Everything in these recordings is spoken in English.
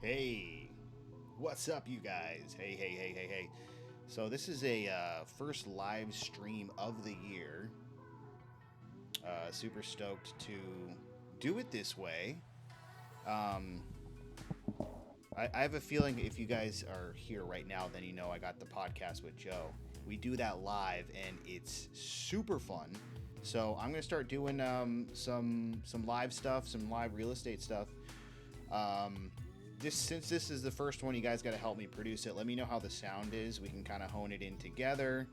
Hey, what's up, you guys? Hey. So, this is a first live stream of the year. Super stoked to do it this way. Um, I have a feeling if you guys are here right now, then you know I got the podcast with Joe. We do that live, and it's super fun. So, I'm going to start doing some live stuff, some live real estate stuff. Um, since this is the first one, you guys got to help me produce it. Let me know how the sound is. We can kind of hone it in together.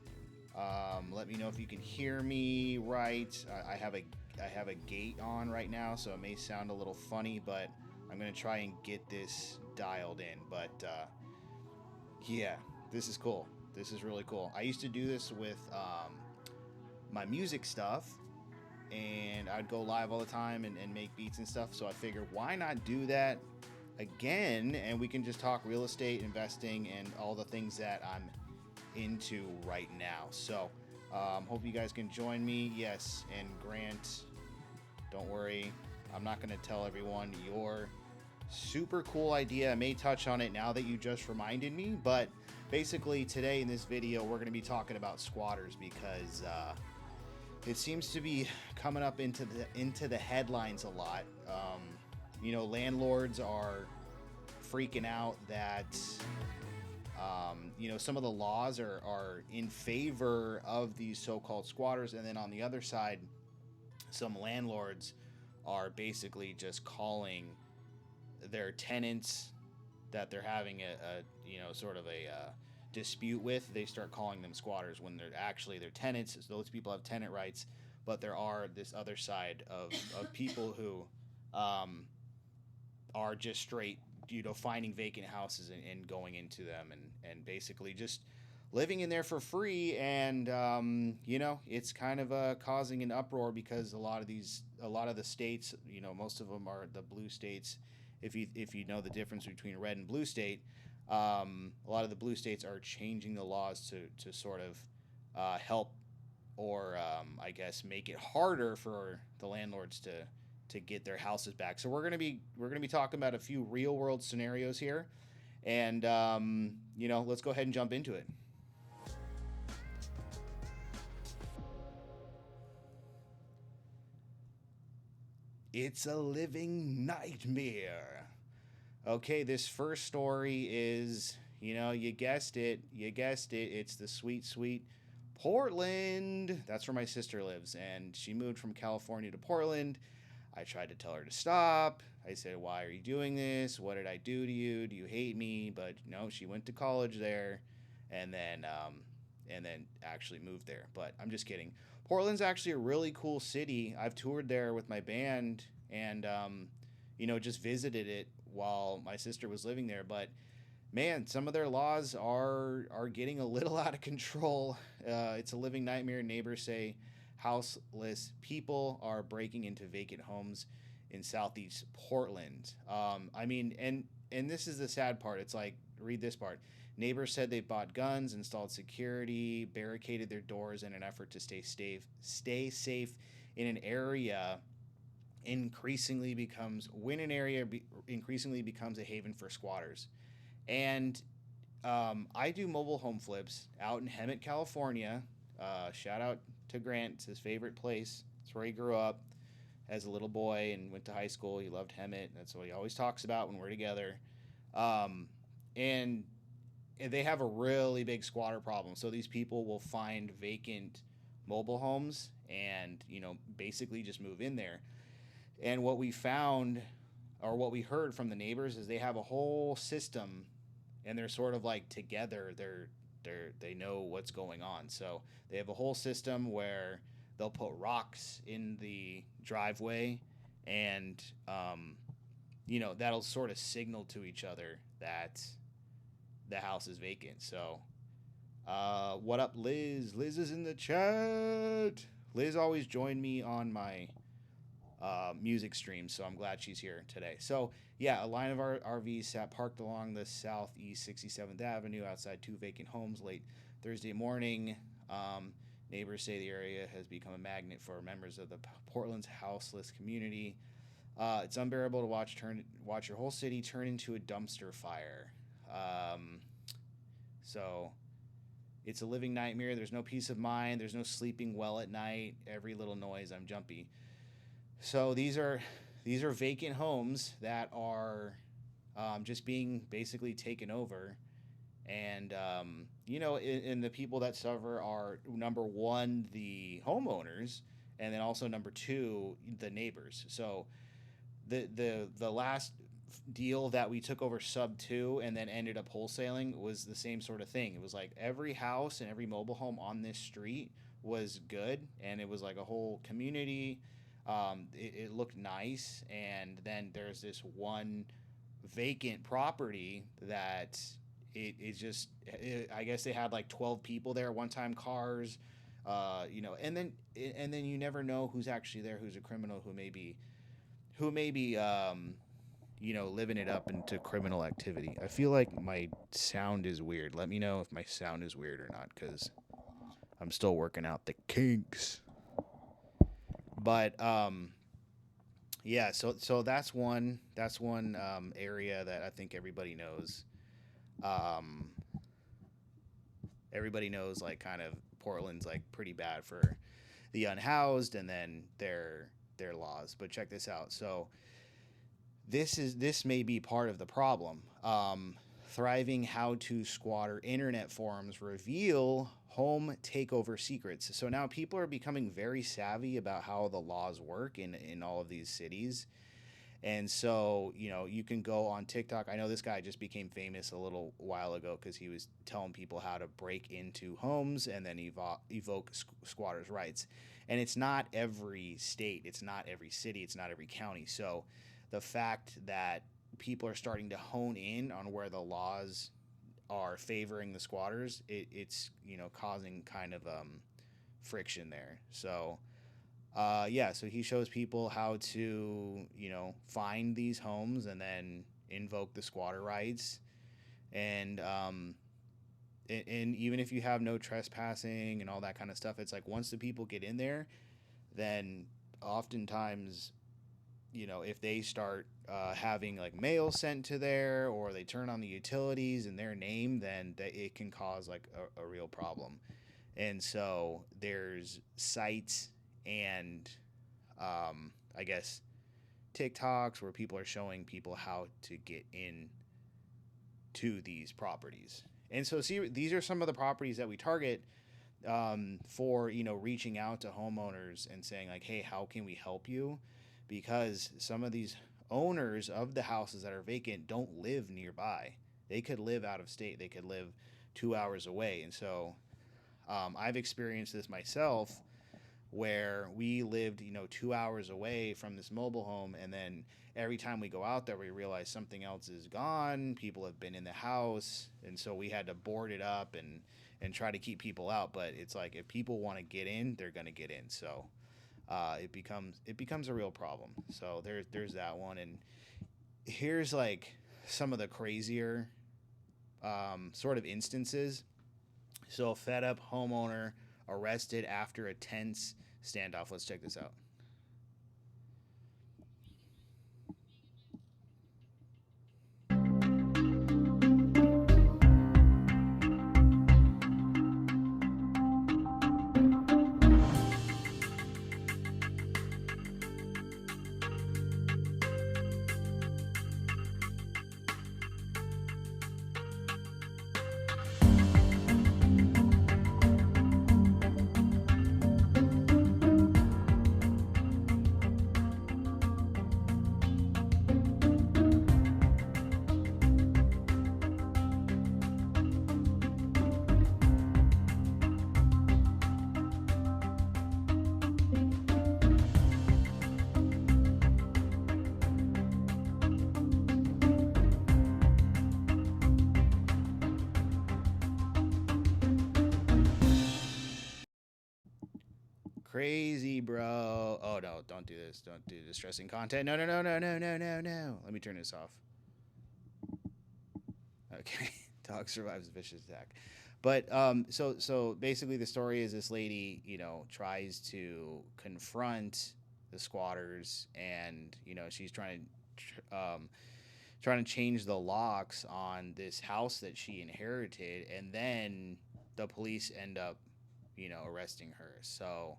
Let me know if you can hear me right. I have a gate on right now, so it may sound a little funny, but I'm gonna try and get this dialed in. But yeah, this is cool. This is really cool. I used to do this with my music stuff, and I'd go live all the time and make beats and stuff. So I figured, why not do that again? And we can just talk real estate, investing, and all the things that I'm into right now. So hope you guys can join me. Yes, and Grant, don't worry, I'm not going to tell everyone your super cool idea. I may touch on it now that you just reminded me, but basically today in this video we're going to be talking about squatters because it seems to be coming up into the headlines a lot. Landlords are freaking out that some of the laws are in favor of these so-called squatters, and then on the other side, some landlords are basically just calling their tenants that they're having a dispute with. They start calling them squatters when they're actually their tenants. So those people have tenant rights, but there are this other side of people who are just straight, finding vacant houses and going into them and basically just living in there for free. And it's kind of causing an uproar because a lot of the states, most of them are the blue states. If you know the difference between red and blue state, a lot of the blue states are changing the laws to sort of help, or I guess make it harder for the landlords to get their houses back. So we're gonna be talking about a few real world scenarios here, and let's go ahead and jump into it. It's a living nightmare. Okay, this first story is, you guessed it. It's the sweet Portland. That's where my sister lives, and she moved from California to Portland. I tried to tell her to stop. I said, "Why are you doing this? What did I do to you? Do you hate me?" But no, she went to college there, and then actually moved there. But I'm just kidding. Portland's actually a really cool city. I've toured there with my band, and just visited it while my sister was living there. But man, some of their laws are getting a little out of control. It's a living nightmare. Neighbors say houseless people are breaking into vacant homes in southeast Portland. And this is the sad part. It's like, read this part. Neighbors said they bought guns, installed security, barricaded their doors in an effort to stay safe in an area increasingly becomes a haven for squatters. And I do mobile home flips out in Hemet, California. Shout out to Grant. It's his favorite place. It's where he grew up as a little boy and went to high school. He loved Hemet. That's what he always talks about when we're together. And they have a really big squatter problem. So these people will find vacant mobile homes and, basically just move in there. And what we found, or what we heard from the neighbors, is they have a whole system, and they're sort of like together. They know what's going on. So they have a whole system where they'll put rocks in the driveway, and that'll sort of signal to each other that the house is vacant. So what up, Liz? Liz is in the chat. Liz always joined me on my music stream, so I'm glad she's here today. So yeah, a line of RVs sat parked along the southeast 67th Avenue outside two vacant homes late Thursday morning. Neighbors say the area has become a magnet for members of the Portland's houseless community. It's unbearable to watch your whole city turn into a dumpster fire. Um, so it's a living nightmare. There's no peace of mind. There's no sleeping well at night. Every little noise, I'm jumpy. So these are vacant homes that are just being basically taken over, and and the people that suffer are number one the homeowners, and then also number two the neighbors. So the last deal that we took over sub two and then ended up wholesaling was the same sort of thing. It was like every house and every mobile home on this street was good, and it was like a whole community. It looked nice, and then there's this one vacant property that I guess they had like 12 people there at one time, cars, and then you never know who's actually there, who's a criminal, who may be living it up into criminal activity. I feel like my sound is weird. Let me know if my sound is weird or not, because I'm still working out the kinks. But yeah, so that's one area that I think everybody knows. Um, Everybody knows, like, kind of Portland's like pretty bad for the unhoused, and then their laws. But check this out. So this may be part of the problem. Thriving how-to squatter internet forums reveal home takeover secrets. So now people are becoming very savvy about how the laws work in all of these cities. And so, you can go on TikTok. I know this guy just became famous a little while ago because he was telling people how to break into homes and then evoke squatters' rights. And it's not every state, it's not every city, it's not every county. So the fact that people are starting to hone in on where the laws are favoring the squatters, it's causing kind of friction there. So yeah, so he shows people how to find these homes and then invoke the squatter rights, and and even if you have no trespassing and all that kind of stuff, it's like once the people get in there, then oftentimes if they start having like mail sent to there, or they turn on the utilities in their name, then it can cause like a real problem. And so there's sites and I guess TikToks where people are showing people how to get in to these properties. And so see, these are some of the properties that we target for reaching out to homeowners and saying like, hey, how can we help you? Because some of these owners of the houses that are vacant don't live nearby. They could live out of state. They could live 2 hours away. And so I've experienced this myself, where we lived 2 hours away from this mobile home, and then every time we go out there, we realize something else is gone. People have been in the house, and so we had to board it up and try to keep people out. But it's like, if people want to get in, they're going to get in. So it becomes a real problem. So there's that one. And here's like some of the crazier sort of instances. So a fed up homeowner arrested after a tense standoff. Let's check this out. Crazy, bro. Oh no, don't do this. Don't do distressing content. No, no, no, no, no, no, no, no. Let me turn this off. Okay. Dog survives a vicious attack. But so basically the story is this lady, tries to confront the squatters, and she's trying to change the locks on this house that she inherited, and then the police end up arresting her. So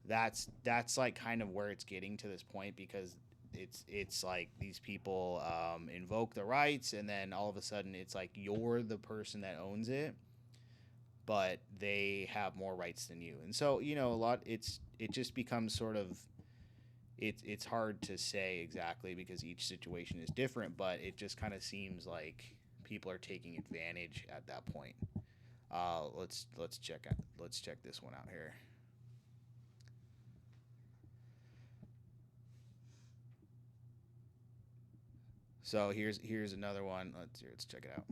that's like kind of where it's getting to this point, because it's like these people invoke the rights, and then all of a sudden it's like you're the person that owns it, but they have more rights than you. And so a lot, it just becomes sort of, it's hard to say exactly because each situation is different, but it just kind of seems like people are taking advantage at that point. Let's check this one out here. So here's another one. Let's check it out.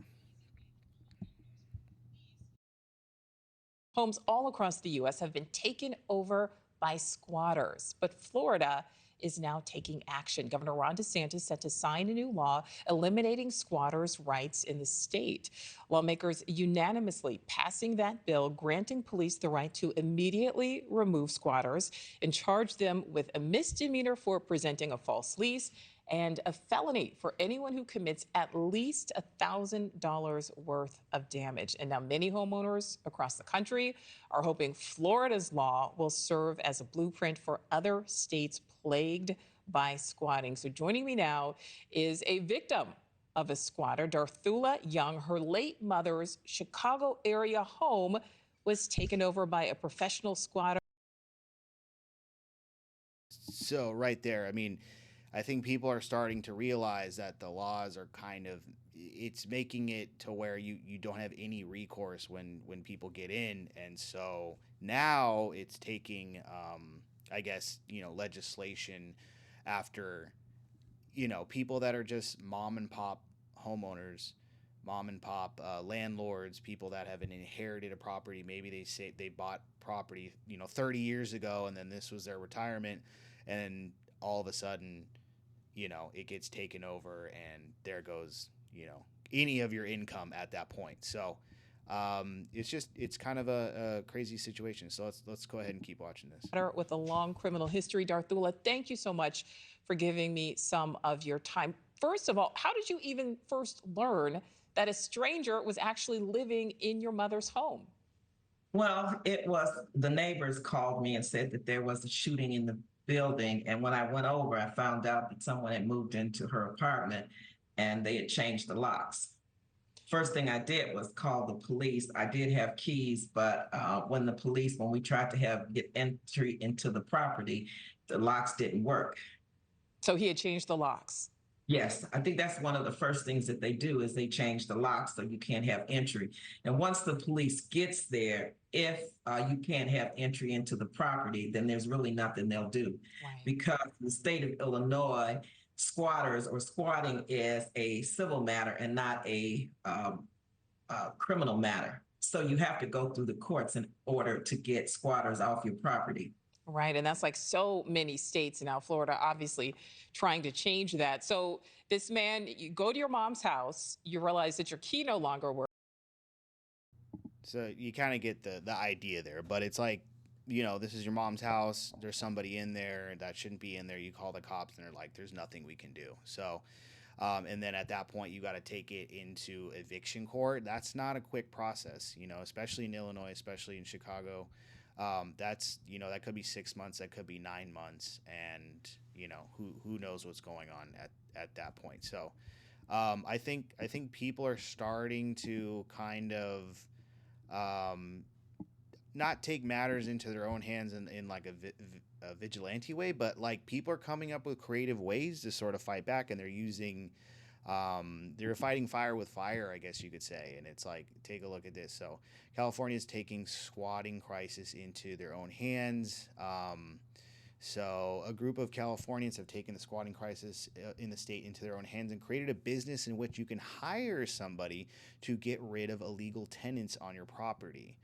Homes all across the U.S. have been taken over by squatters, but Florida is now taking action. Governor Ron DeSantis set to sign a new law eliminating squatters' rights in the state. Lawmakers unanimously passing that bill, granting police the right to immediately remove squatters and charge them with a misdemeanor for presenting a false lease and a felony for anyone who commits at least $1,000 worth of damage. And now many homeowners across the country are hoping Florida's law will serve as a blueprint for other states plagued by squatting. So joining me now is a victim of a squatter, Darthula Young. Her late mother's Chicago area home was taken over by a professional squatter. So right there, I mean, I think people are starting to realize that the laws are kind of, it's making it to where you don't have any recourse when people get in. And so now it's taking I guess legislation after people that are just mom and pop homeowners, mom and pop landlords, people that have inherited a property. Maybe they say they bought property 30 years ago, and then this was their retirement, and all of a sudden it gets taken over, and there goes any of your income at that point. So it's kind of a crazy situation. So let's go ahead and keep watching this. With a long criminal history. Darthula, thank you so much for giving me some of your time. First of all, how did you even first learn that a stranger was actually living in your mother's home? Well, it was the neighbors called me and said that there was a shooting in the building. And when I went over, I found out that someone had moved into her apartment and they had changed the locks. First thing I did was call the police. I did have keys, but when we tried to get entry into the property, the locks didn't work. So he had changed the locks. Yes, I think that's one of the first things that they do is they change the locks so you can't have entry. And once the police gets there, if you can't have entry into the property, then there's really nothing they'll do. Right. Because in the state of Illinois, squatters or squatting is a civil matter and not a criminal matter. So you have to go through the courts in order to get squatters off your property. Right. And that's like so many states now, Florida, obviously trying to change that. So this man, you go to your mom's house, you realize that your key no longer works. So you kind of get the idea there, but it's like, this is your mom's house. There's somebody in there that shouldn't be in there. You call the cops and they're like, there's nothing we can do. So, and then at that point, you got to take it into eviction court. That's not a quick process, especially in Illinois, especially in Chicago. That's, that could be 6 months, that could be 9 months. And, who knows what's going on at that point. So, I think people are starting to kind of, not take matters into their own hands in like a vigilante way, but like people are coming up with creative ways to sort of fight back, and they're using they're fighting fire with fire, I guess you could say. And it's like, take a look at this. So California is taking squatting crisis into their own hands. So a group of Californians have taken the squatting crisis in the state into their own hands and created a business in which you can hire somebody to get rid of illegal tenants on your property.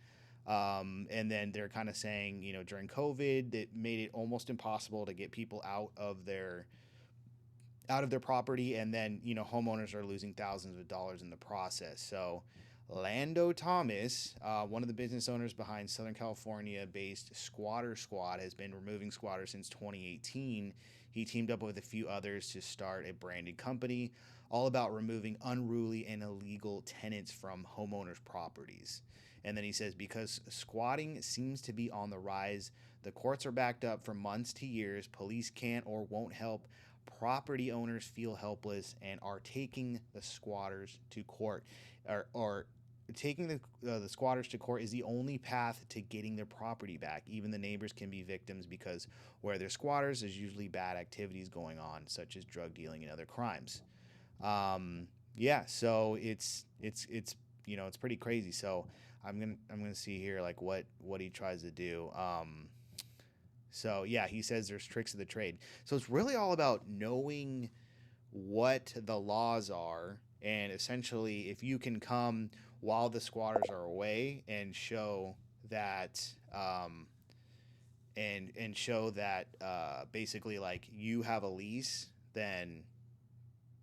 And then they're kind of saying, during COVID, that made it almost impossible to get people out of their property, and then homeowners are losing thousands of dollars in the process. So Lando Thomas, one of the business owners behind Southern California-based Squatter Squad, has been removing squatters since 2018. He teamed up with a few others to start a branded company all about removing unruly and illegal tenants from homeowners' properties. And then he says, because squatting seems to be on the rise, the courts are backed up for months to years, police can't or won't help, property owners feel helpless and are taking the squatters to court. Or taking the squatters to court is the only path to getting their property back. Even the neighbors can be victims because where there's squatters, there's usually bad activities going on, such as drug dealing and other crimes. So it's it's pretty crazy. So I'm gonna see here like what he tries to do. He says there's tricks of the trade. So it's really all about knowing what the laws are, and essentially if you can come while the squatters are away and show that basically like you have a lease, then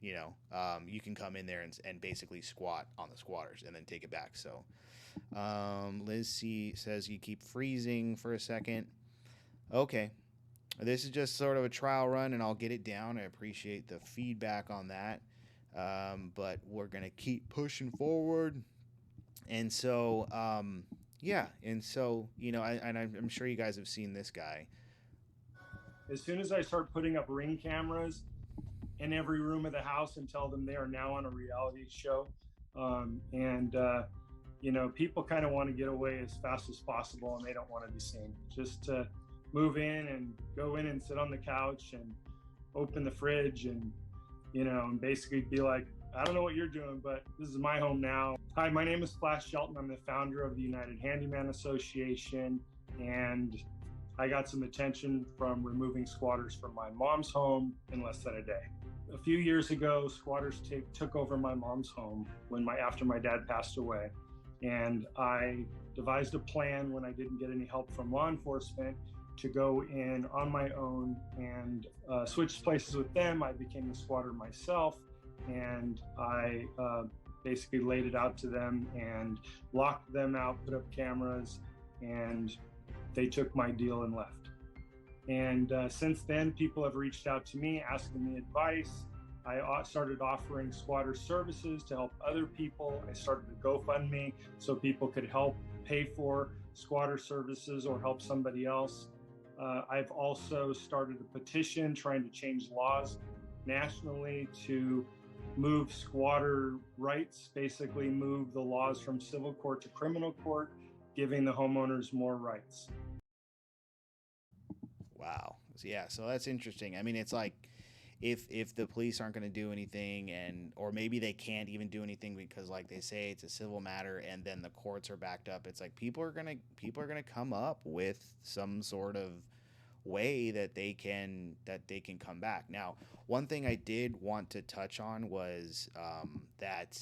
you can come in there and basically squat on the squatters and then take it back. So Liz C says you keep freezing for a second. Okay. This is just sort of a trial run, and I'll get it down. I appreciate the feedback on that. But we're going to keep pushing forward. And so, I'm sure you guys have seen this guy. As soon as I start putting up Ring cameras in every room of the house and tell them they are now on a reality show, people kind of want to get away as fast as possible, and they don't want to be seen. Just to move in and go in and sit on the couch and open the fridge and basically be like, I don't know what you're doing, but this is my home now. Hi, my name is Flash Shelton. I'm the founder of the United Handyman Association, and I got some attention from removing squatters from my mom's home in less than a day. A few years ago, squatters took over my mom's home after my dad passed away, and I devised a plan when I didn't get any help from law enforcement to go in on my own and switch places with them. I became a squatter myself, and I basically laid it out to them and locked them out, put up cameras, and they took my deal and left. And since then, people have reached out to me asking me advice. I started offering squatter services to help other people. I started a GoFundMe so people could help pay for squatter services or help somebody else. I've also started a petition trying to change laws nationally to move squatter rights, basically move the laws from civil court to criminal court, giving the homeowners more rights. Wow. Yeah, so that's interesting. I mean, it's like if the police aren't going to do anything, or maybe they can't even do anything because like they say it's a civil matter and then the courts are backed up, it's like people are going to come up with some sort of way that they can come back. Now, one thing I did want to touch on was that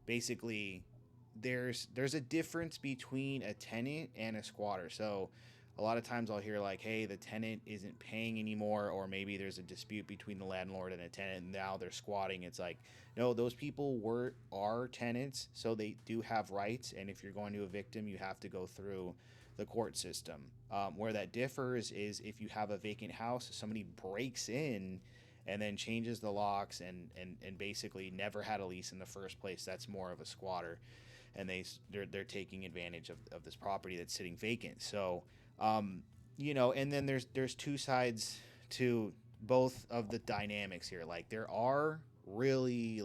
basically there's a difference between a tenant and a squatter. So a lot of times I'll hear like, hey, the tenant isn't paying anymore, or maybe there's a dispute between the landlord and a tenant and now they're squatting. It's like, no, those people are tenants, so they do have rights, and if you're going to evict them, you have to go through the court system. Where that differs is if you have a vacant house, somebody breaks in and then changes the locks and basically never had a lease in the first place, that's more of a squatter, and they're taking advantage of this property that's sitting vacant. So and then there's two sides to both of the dynamics here. Like there are really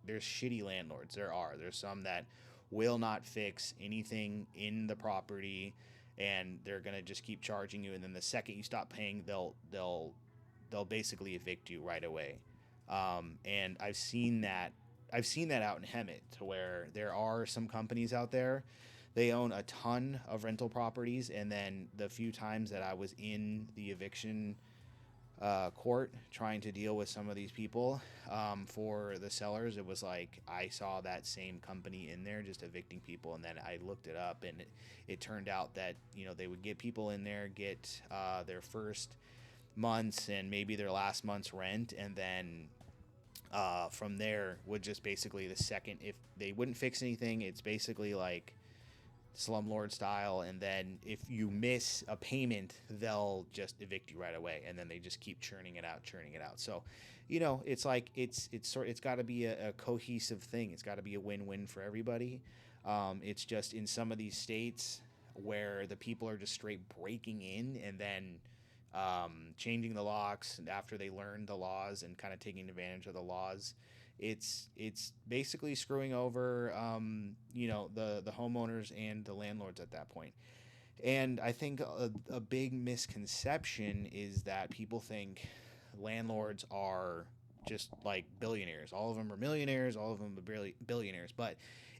there's shitty landlords. There's some that will not fix anything in the property, and they're gonna just keep charging you. And then the second you stop paying, they'll basically evict you right away. And I've seen that out in Hemet, to where there are some companies out there. They own a ton of rental properties, and then the few times that I was in the eviction court trying to deal with some of these people for the sellers, it was like I saw that same company in there just evicting people, and then I looked it up, and it turned out that they would get people in there, get their first month's and maybe their last month's rent, and then From there would just basically the second, if they wouldn't fix anything, it's basically like slumlord style, and then if you miss a payment, they'll just evict you right away, and then they just keep churning it out. So, it's like it's got to be a cohesive thing. It's got to be a win-win for everybody. It's just in some of these states where the people are just straight breaking in and then changing the locks after they learn the laws and kind of taking advantage of the laws. It's basically screwing over the homeowners and the landlords at that point. And I think a big misconception is that people think landlords are just like billionaires. All of them are millionaires, all of them are billionaires, but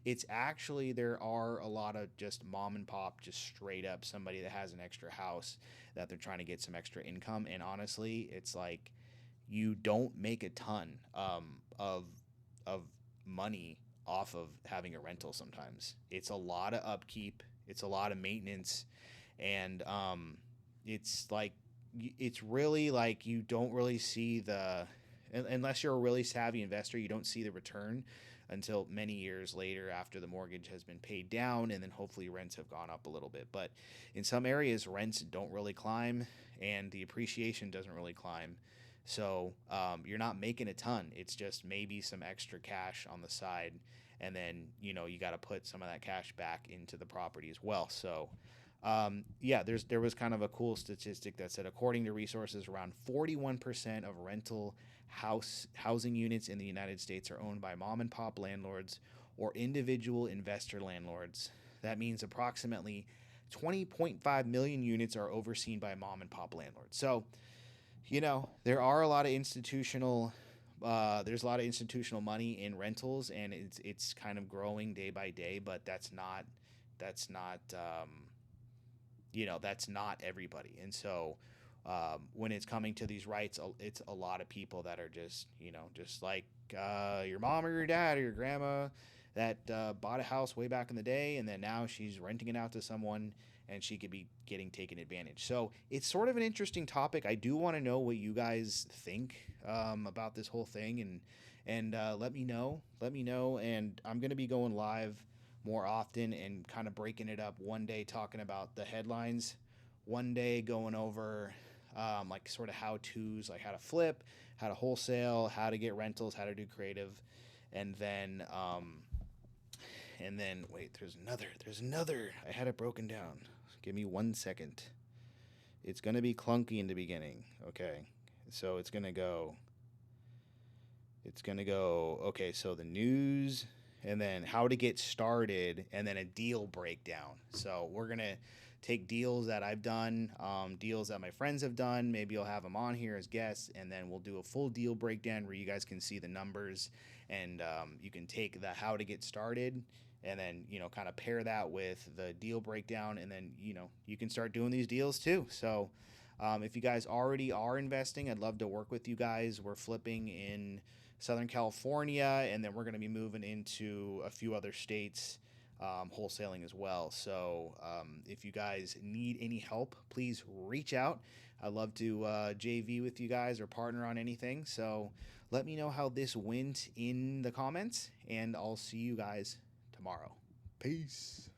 it's actually, there are a lot of just mom and pop, just straight up somebody that has an extra house that they're trying to get some extra income. And honestly, it's like you don't make a ton of money off of having a rental. Sometimes it's a lot of upkeep, it's a lot of maintenance, and it's like, it's really like you don't really see unless you're a really savvy investor, you don't see the return until many years later after the mortgage has been paid down, and then hopefully rents have gone up a little bit. But in some areas, rents don't really climb and the appreciation doesn't really climb. So you're not making a ton. It's just maybe some extra cash on the side, and then you got to put some of that cash back into the property as well. So there was kind of a cool statistic that said, according to resources, around 41% of rental housing units in the United States are owned by mom and pop landlords or individual investor landlords. That means approximately 20.5 million units are overseen by mom and pop landlords. So, there are a lot of institutional there's a lot of institutional money in rentals, and it's kind of growing day by day, but that's not everybody. And so when it's coming to these rights, it's a lot of people that are just like your mom or your dad or your grandma that bought a house way back in the day, and then now she's renting it out to someone, and she could be getting taken advantage. So it's sort of an interesting topic. I do want to know what you guys think about this whole thing, and let me know. And I'm going to be going live more often and kind of breaking it up. One day talking about the headlines, one day going over like sort of how-tos, like how to flip, how to wholesale, how to get rentals, how to do creative, and then wait, there's another. I had it broken down. Give me 1 second. It's going to be clunky in the beginning. Okay. So it's going to go, okay, so the news, and then how to get started, and then a deal breakdown. So we're going to take deals that I've done, deals that my friends have done. Maybe I'll have them on here as guests, and then we'll do a full deal breakdown where you guys can see the numbers, and you can take the how to get started and then, kind of pair that with the deal breakdown, and then, you can start doing these deals too. So if you guys already are investing, I'd love to work with you guys. We're flipping in Southern California, and then we're going to be moving into a few other states, wholesaling as well. So if you guys need any help, please reach out. I'd love to JV with you guys or partner on anything. So let me know how this went in the comments, and I'll see you guys tomorrow. Peace.